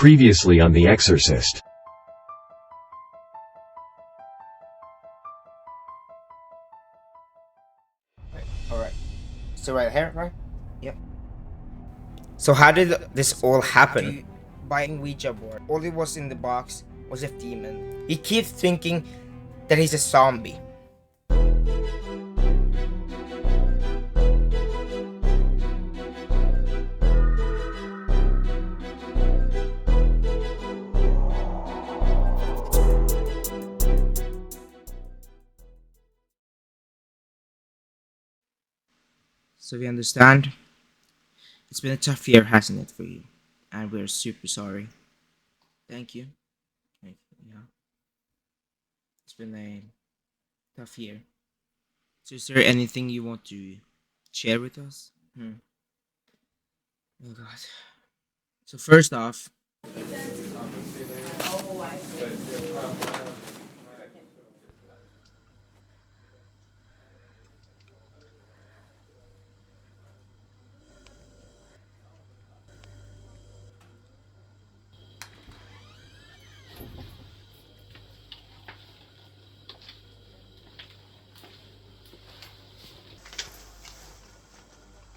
Previously on The Exorcist. Alright. So right here, right? Yep. So how did this all happen? Buying Ouija board. All it was in the box was a demon. He keeps thinking that he's a zombie. So we understand. It's been a tough year, hasn't it, for you? And we're super sorry. Thank you. Yeah. It's been a tough year. So is there anything you want to share with us? Oh god. So first off,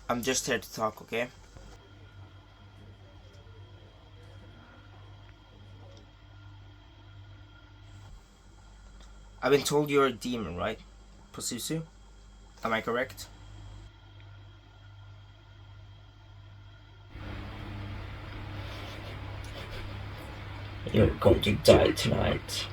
I'm just here to talk, okay? I've been told you're a demon, right? Posusu? Am I correct? You're going to die tonight.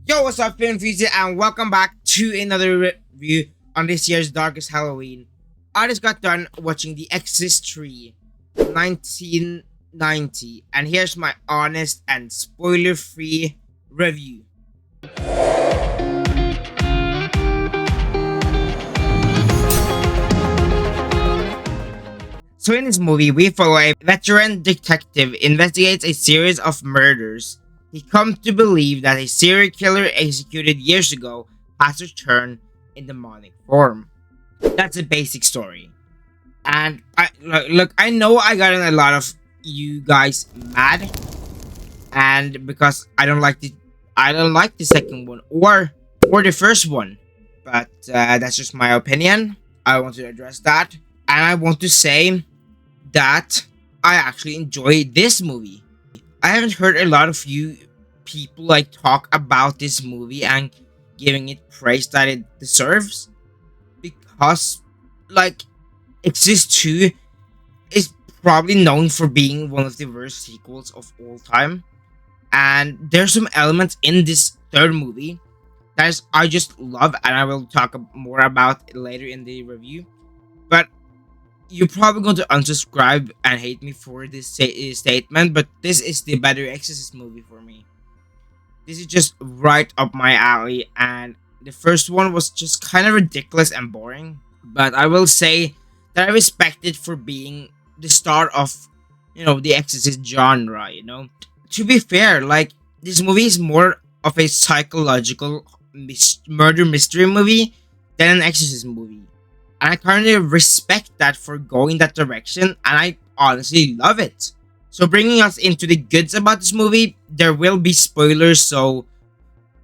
Yo, what's up, film enthusiasts, and welcome back to another review on this year's Darkest Halloween. I just got done watching The Exorcist III, 1990, and here's my honest and spoiler-free review. So in this movie, we follow a veteran detective investigates a series of murders. He comes to believe that a serial killer executed years ago has returned in demonic form. That's a basic story. And look, I know I got a lot of you guys mad, and because I don't like the second one or the first one, but that's just my opinion. I want to address that, and I want to say that I actually enjoy this movie. I haven't heard a lot of you people talk about this movie and giving it praise that it deserves, because Exorcist 2 is probably known for being one of the worst sequels of all time, and there's some elements in this third movie that I just love, and I will talk more about it later in the review. But you're probably going to unsubscribe and hate me for this statement, but this is the better Exorcist movie for me. This is just right up my alley, and the first one was just kind of ridiculous and boring, but I will say that I respect it for being the start of, the Exorcist genre, To be fair, this movie is more of a psychological murder mystery movie than an Exorcist movie. And I kind of respect that for going that direction, and I honestly love it. So bringing us into the goods about this movie, there will be spoilers, so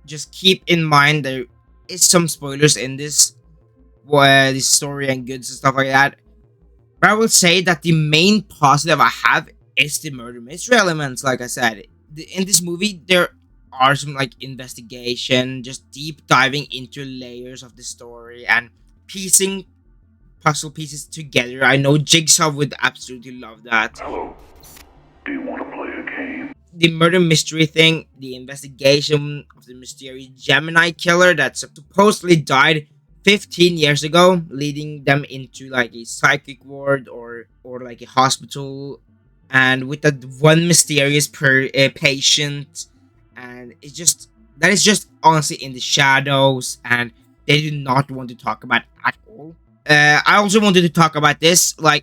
just keep in mind there is some spoilers in this story and goods and stuff like that. But I will say that the main positive I have is the murder mystery elements. Like I said, in this movie there are some investigation, just deep diving into layers of the story and piecing puzzle pieces together. I know Jigsaw would absolutely love that. Hello. Do you want to play a game? The murder mystery thing, the investigation of the mysterious Gemini killer that supposedly died 15 years ago, leading them into a psychic ward or a hospital, and with that one mysterious patient, and that is just honestly in the shadows, and they do not want to talk about at all. I also wanted to talk about this, the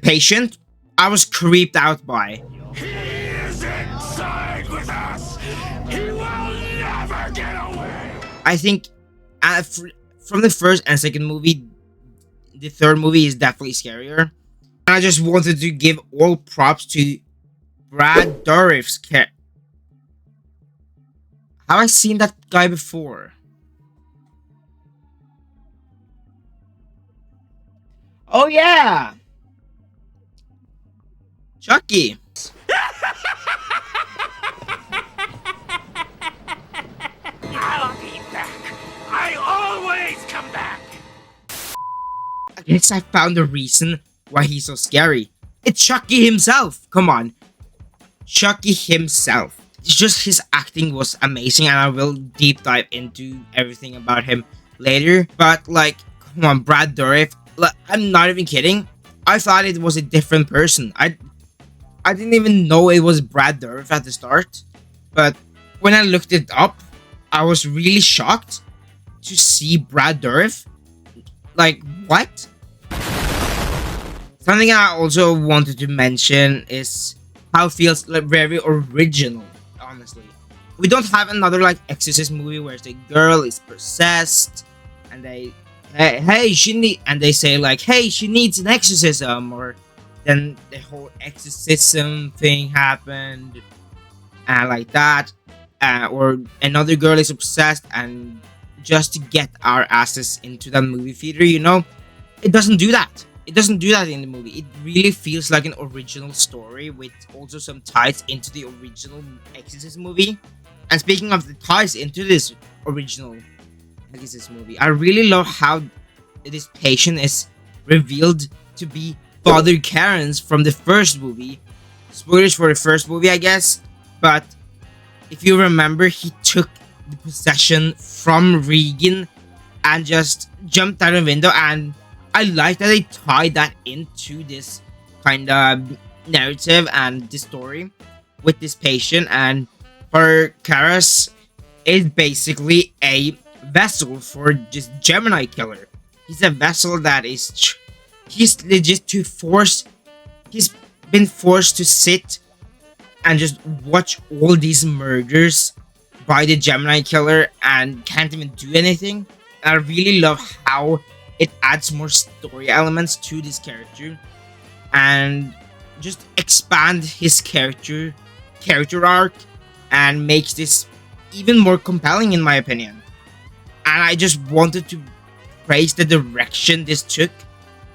patient. I was creeped out by. He is inside with us! He will never I think from the first and second movie, the third movie is definitely scarier. And I just wanted to give all props to Brad Dourif's character. Have I seen that guy before? Oh yeah! Chucky! I'll be back. I always come back. I guess I found the reason why he's so scary. It's Chucky himself! Come on. Chucky himself. It's just his acting was amazing, and I will deep dive into everything about him later. But like, come on, Brad Dourif. Like, I'm not even kidding. I thought it was a different person. I didn't even know it was Brad Dourif at the start. But when I looked it up, I was really shocked to see Brad Dourif. Like, what? Something I also wanted to mention is how it feels like very original, honestly. We don't have another like Exorcist movie where the girl is possessed and they they say like, hey, she needs an exorcism, or then the whole exorcism thing happened and like that, or another girl is obsessed and just to get our asses into that movie theater, you know. It doesn't do that. It doesn't do that in the movie. It really feels like an original story with also some ties into the original Exorcist movie. And speaking of the ties into this original Exorcist movie, I really love how this patient is revealed to be Father Karras from the first movie. Spoilers for the first movie, I guess. But if you remember, he took the possession from Regan and just jumped out of the window, and I like that they tied that into this kind of narrative and the story with this patient. And Father Karras is basically a vessel for this Gemini killer. He's a vessel that is he's legit to force. He's been forced to sit and just watch all these murders by the Gemini killer and can't even do anything. And I really love how it adds more story elements to this character and just expand his character arc and makes this even more compelling, in my opinion. And I just wanted to praise the direction this took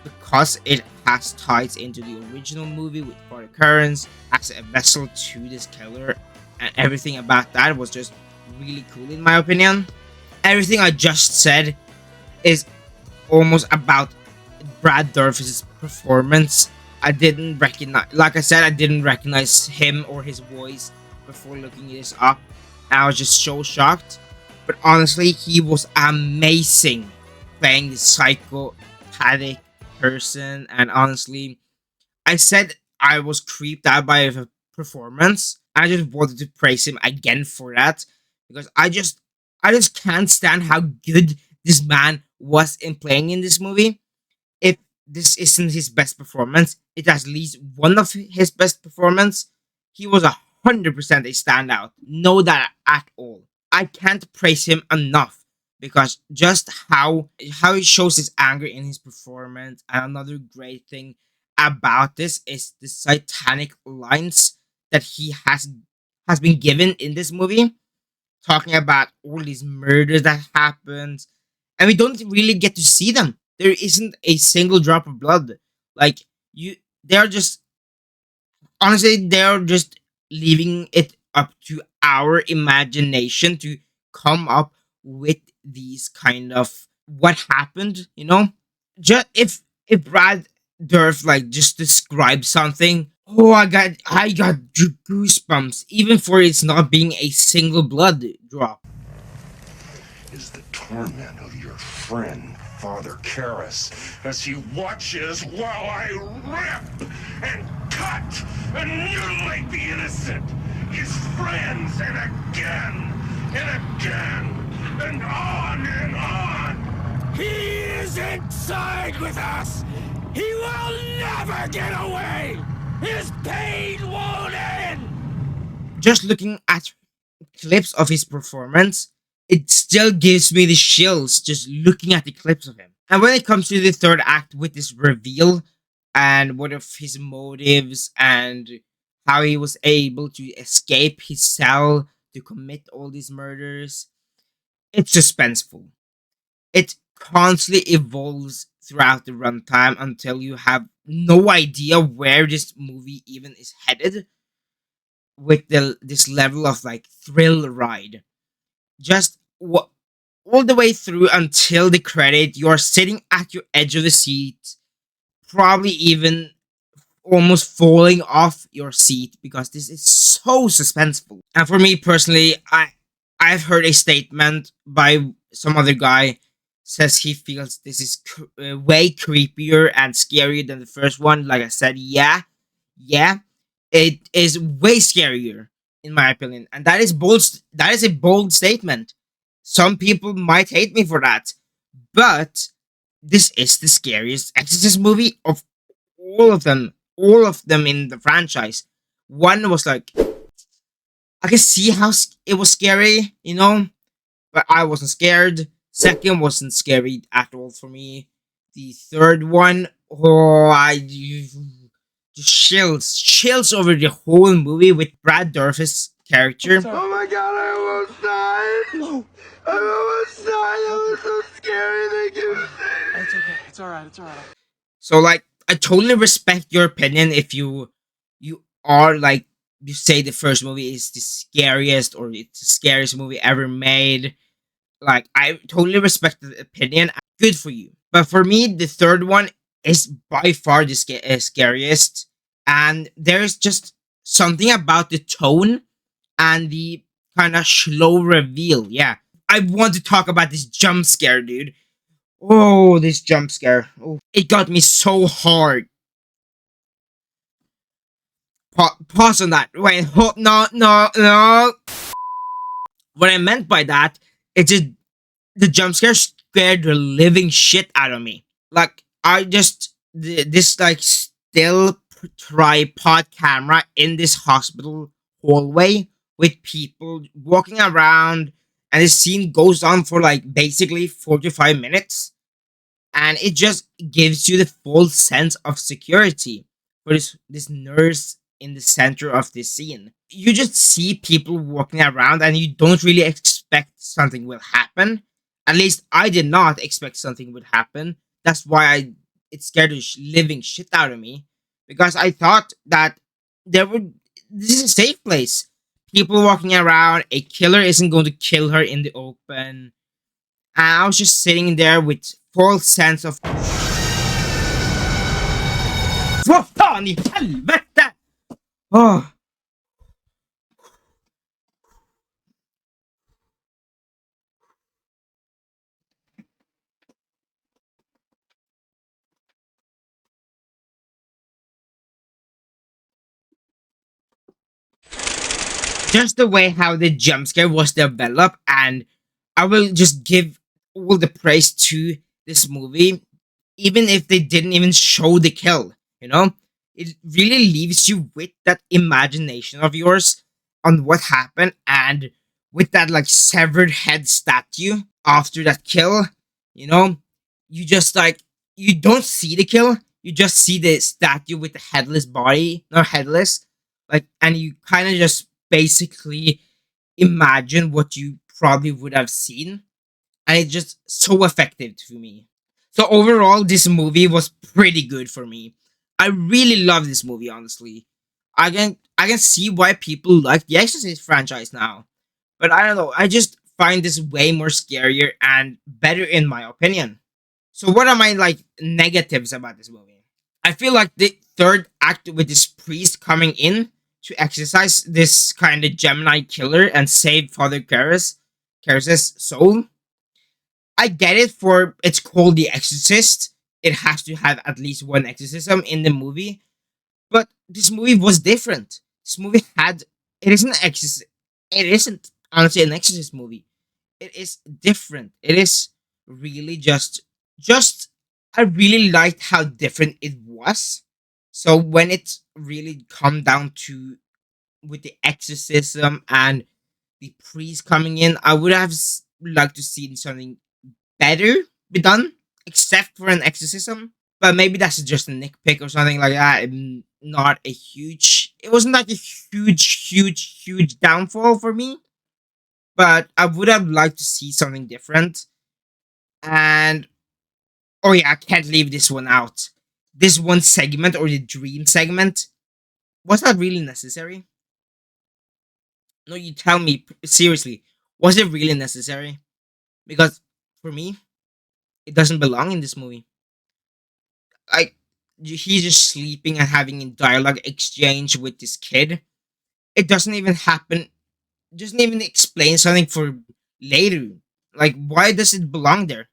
because it has ties into the original movie with Father Karras as a vessel to this killer, and everything about that was just really cool, in my opinion. Everything I just said is almost about Brad Dourif's performance. I didn't recognize, like I said, I didn't recognize him or his voice before looking this up. And I was just so shocked. But honestly, he was amazing playing this psychopathic person. And honestly, I said I was creeped out by the performance. I just wanted to praise him again for that, because I just can't stand how good this man was in playing in this movie. If this isn't his best performance, it's at least one of his best performance. He was 100% a standout. No doubt at all. I can't praise him enough because just how he shows his anger in his performance. And another great thing about this is the satanic lines that he has been given in this movie, talking about all these murders that happened, and we don't really get to see them. There isn't a single drop of blood. Like, they're just leaving it up to our imagination to come up with these kind of what happened, you know. Just if Brad Dourif like just describes something, oh, I got goosebumps, even for it's not being a single blood drop. Is the torment of your friend, Father Karras, as he watches while I rip and cut and mutilate the innocent, his friends, and again and again and on. He is inside with us. He will never get away. His pain won't end. Just looking at clips of his performance, it still gives me the chills just looking at the clips of him. And when it comes to the third act with this reveal and what of his motives and how he was able to escape his cell to commit all these murders, it's suspenseful. It constantly evolves throughout the runtime until you have no idea where this movie even is headed with this level of like thrill ride. Just all the way through until the credit, you're sitting at your edge of the seat, probably even almost falling off your seat because this is so suspenseful. And for me personally, I've heard a statement by some other guy says he feels this is way creepier and scarier than the first one. Like I said, yeah, it is way scarier in my opinion, and that is bold. That is a bold statement. Some people might hate me for that, but this is the scariest Exorcist movie of all of them. All of them in the franchise. One was like I can see how it was scary, but I wasn't scared. Second wasn't scary at all for me. The third one, oh, just chills over the whole movie with Brad Dourif's character. Oh my god, I almost died! No! I almost died! That was so scary, thank you! It's okay, it's alright. So like I totally respect your opinion if you are like you say the first movie is the scariest or it's the scariest movie ever made. Like I totally respect the opinion. Good for you. But for me, the third one is by far the scariest. And there's just something about the tone and the kind of slow reveal. Yeah. I want to talk about this jump scare, dude. Oh, this jump scare. Oh, it got me so hard. Pause on that. Wait, no. What I meant by that is just the jump scare scared the living shit out of me. Like I just this like still tripod camera in this hospital hallway with people walking around, and the scene goes on for like basically 45 minutes, and it just gives you the full sense of security for this nurse in the center of this scene. You just see people walking around and you don't really expect something will happen. At least I did not expect something would happen. That's why it scared the living shit out of me, because I thought that this is a safe place. People walking around, a killer isn't going to kill her in the open. And I was just sitting there with full sense of vad fan i helvete! Oh. Just the way how the jump scare was developed, and I will just give all the praise to this movie, even if they didn't even show the kill, it really leaves you with that imagination of yours on what happened, and with that like severed head statue after that kill, you just like you don't see the kill, you just see the statue with the headless body, not headless, like, and you kind of just basically imagine what you probably would have seen, and it's just so effective to me. So overall, this movie was pretty good for me. I really love this movie, honestly. I can see why people like the Exorcist franchise now, but I don't know. I just find this way more scarier and better in my opinion. So what are my like negatives about this movie? I feel like the third act with this priest coming in to exercise this kind of Gemini killer and save Father Karras' soul. I get it for it's called The Exorcist. It has to have at least one exorcism in the movie. But this movie was different. This movie had it isn't an exorcist. It isn't honestly an exorcist movie. It is different. It is really just I really liked how different it was. So when it really come down to with the exorcism and the priest coming in, I would have like to see something better be done, except for an exorcism. But maybe that's just a nitpick or something like that. Not a huge. It wasn't like a huge downfall for me. But I would have liked to see something different. And oh yeah, I can't leave this one out. This one segment or the dream segment, was that really necessary? No, you tell me seriously. Was it really necessary? Because for me, it doesn't belong in this movie. Like he's just sleeping and having a dialogue exchange with this kid. It doesn't even happen. Doesn't even explain something for later. Like why does it belong there?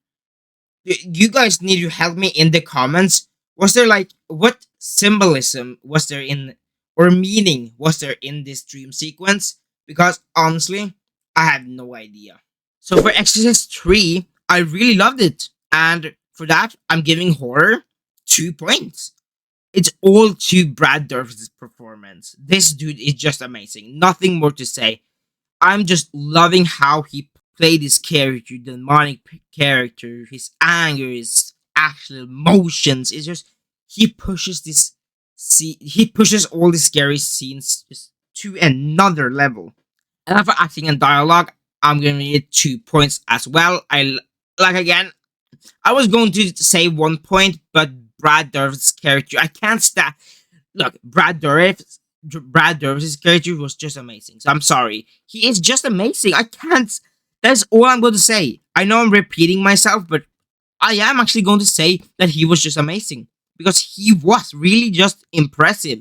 You guys need to help me in the comments. Was there like what symbolism was there in or meaning was there in this dream sequence? Because honestly, I have no idea. So for Exorcist 3, I really loved it. And for that, I'm giving horror 2 points. It's all to Brad Dourif's performance. This dude is just amazing. Nothing more to say. I'm just loving how he played his character, the demonic character, his anger, his actual emotions. It's just he pushes he pushes all the scary scenes just to another level. And for acting and dialogue, I'm giving it 2 points as well. Again, I was going to say 1 point, but Brad Dourif's character, I can't stand. Look, Brad Dourif's character was just amazing. So I'm sorry, he is just amazing. I can't. That's all I'm going to say. I know I'm repeating myself, but I am actually going to say that he was just amazing because he was really just impressive.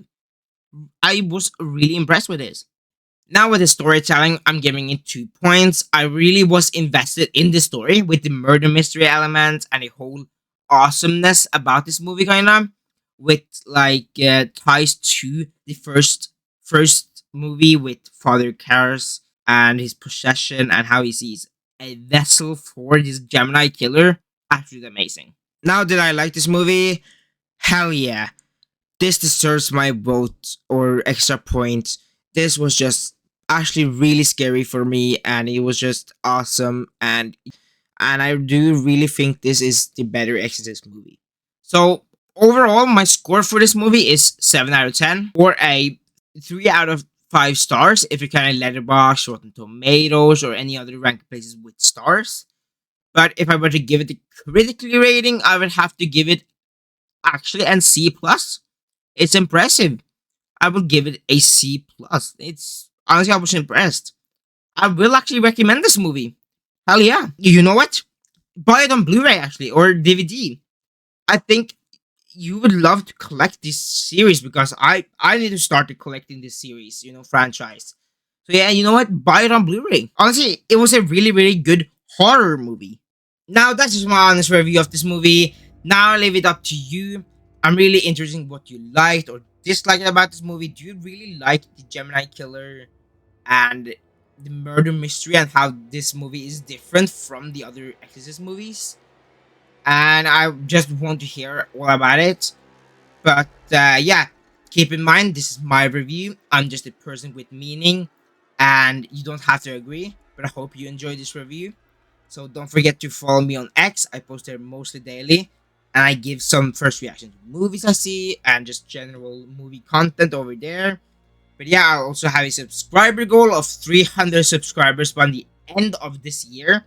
I was really impressed with this. Now with the storytelling, I'm giving it 2 points. I really was invested in the story with the murder mystery element and the whole awesomeness about this movie, kind of, with like ties to the first movie with Father Karras and his possession and how he sees a vessel for this Gemini killer. Absolutely amazing. Now, did I like this movie? Hell yeah. This deserves my vote or extra point. This was just actually really scary for me and it was just awesome and I do really think this is the better Exorcist movie. So overall my score for this movie is 7 out of 10 or a 3 out of 5 stars if you count Letterboxd, Rotten Tomatoes or any other ranked places with stars. But if I were to give it the critically rating, I would have to give it actually an C plus. It's impressive. I would give it a C plus. It's honestly I was impressed. I will actually recommend this movie. Hell yeah. You know what? Buy it on Blu-ray actually or DVD. I think you would love to collect this series because I need to start collecting this series, franchise. So yeah, you know what? Buy it on Blu-ray. Honestly, it was a really good horror movie. Now that's just my honest review of this movie. Now I leave it up to you. I'm really interested in what you liked or disliked about this movie. Do you really like the Gemini killer and the murder mystery and how this movie is different from the other Exorcist movies? And I just want to hear all about it. But yeah, keep in mind this is my review. I'm just a person with meaning, and you don't have to agree. But I hope you enjoyed this review. So don't forget to follow me on X. I post there mostly daily, and I give some first reactions to movies I see and just general movie content over there. But yeah, I also have a subscriber goal of 300 subscribers by the end of this year.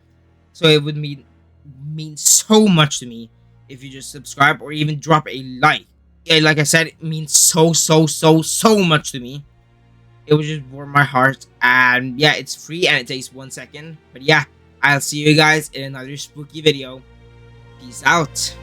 So it would mean so much to me if you just subscribe or even drop a like. Yeah, like I said, it means so much to me. It would just warm my heart. And yeah, it's free and it takes 1 second. But yeah, I'll see you guys in another spooky video. Peace out.